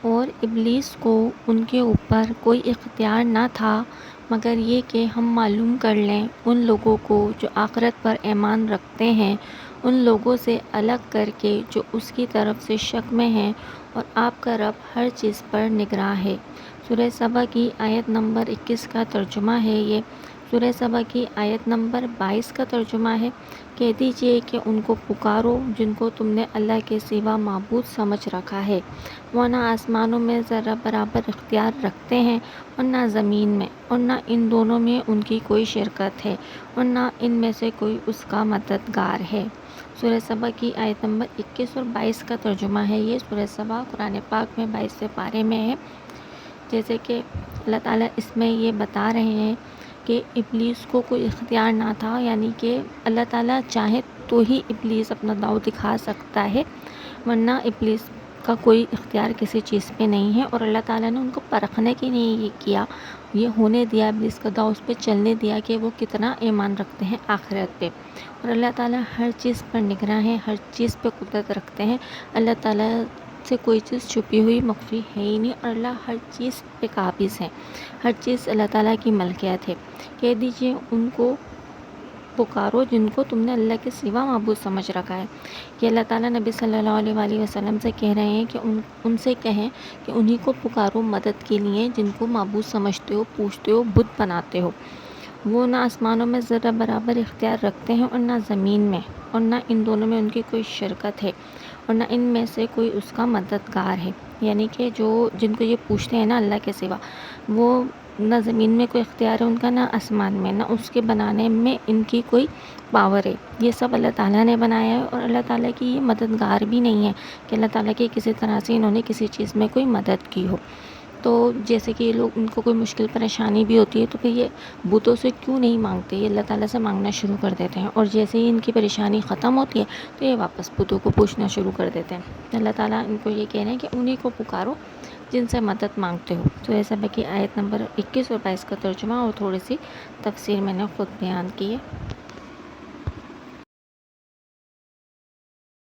اور ابلیس کو ان کے اوپر کوئی اختیار نہ تھا مگر یہ کہ ہم معلوم کر لیں ان لوگوں کو جو آخرت پر ایمان رکھتے ہیں، ان لوگوں سے الگ کر کے جو اس کی طرف سے شک میں ہیں، اور آپ کا رب ہر چیز پر نگراں ہے۔ سورہ سبا کی آیت نمبر 21 کا ترجمہ ہے یہ۔ سورہ سبا کی آیت نمبر 22 کا ترجمہ ہے، کہہ دیجئے کہ ان کو پکارو جن کو تم نے اللہ کے سوا معبود سمجھ رکھا ہے، وہ نہ آسمانوں میں ذرہ برابر اختیار رکھتے ہیں اور نہ زمین میں، اور نہ ان دونوں میں ان کی کوئی شرکت ہے، اور نہ ان میں سے کوئی اس کا مددگار ہے۔ سورہ سبا کی آیت نمبر 21 اور 22 کا ترجمہ ہے یہ۔ سورہ سبا قرآن پاک میں 22 پارے میں ہے۔ جیسے کہ اللہ تعالیٰ اس میں یہ بتا رہے ہیں کہ ابلیس کو کوئی اختیار نہ تھا، یعنی کہ اللہ تعالیٰ چاہے تو ہی ابلیس اپنا داؤ دکھا سکتا ہے، ورنہ ابلیس کا کوئی اختیار کسی چیز پہ نہیں ہے، اور اللہ تعالیٰ نے ان کو پرکھنے کے لیے یہ کیا، یہ ہونے دیا ابلیس کا داؤ، اس پہ چلنے دیا کہ وہ کتنا ایمان رکھتے ہیں آخرت پہ۔ اور اللہ تعالیٰ ہر چیز پر نگراں ہے، ہر چیز پہ قدرت رکھتے ہیں۔ اللہ تعالیٰ سے کوئی چیز چھپی ہوئی مخفی ہے ہی نہیں، اور اللہ ہر چیز پہ قابض ہے، ہر چیز اللہ تعالیٰ کی ملکیت ہے۔ کہہ دیجئے ان کو پکارو جن کو تم نے اللہ کے سوا معبود سمجھ رکھا ہے۔ یہ اللہ تعالیٰ نبی صلی اللہ علیہ وآلہ وسلم سے کہہ رہے ہیں کہ ان سے کہیں کہ انہی کو پکارو مدد کے لیے جن کو معبود سمجھتے ہو، پوجتے ہو، بت بناتے ہو۔ وہ نہ آسمانوں میں ذرہ برابر اختیار رکھتے ہیں اور نہ زمین میں، اور نہ ان دونوں میں ان کی کوئی شرکت ہے، اور نہ ان میں سے کوئی اس کا مددگار ہے۔ یعنی کہ جن کو یہ پوچھتے ہیں نا اللہ کے سوا، وہ نہ زمین میں کوئی اختیار ہے ان کا، نہ آسمان میں، نہ اس کے بنانے میں ان کی کوئی پاور ہے۔ یہ سب اللہ تعالیٰ نے بنایا ہے، اور اللہ تعالیٰ کی یہ مددگار بھی نہیں ہے کہ اللہ تعالیٰ کی کسی طرح سے انہوں نے کسی چیز میں کوئی مدد کی ہو۔ تو جیسے کہ یہ لوگ ان کو کوئی مشکل پریشانی بھی ہوتی ہے تو پھر یہ بتوں سے کیوں نہیں مانگتے، یہ اللہ تعالیٰ سے مانگنا شروع کر دیتے ہیں، اور جیسے ہی ان کی پریشانی ختم ہوتی ہے تو یہ واپس بتوں کو پوچھنا شروع کر دیتے ہیں۔ اللہ تعالیٰ ان کو یہ کہہ رہے ہیں کہ انہی کو پکارو جن سے مدد مانگتے ہو۔ سورہ سبا کی آیت نمبر 21 اور 22 کا ترجمہ اور تھوڑی سی تفسیر میں نے خود بیان کی ہے۔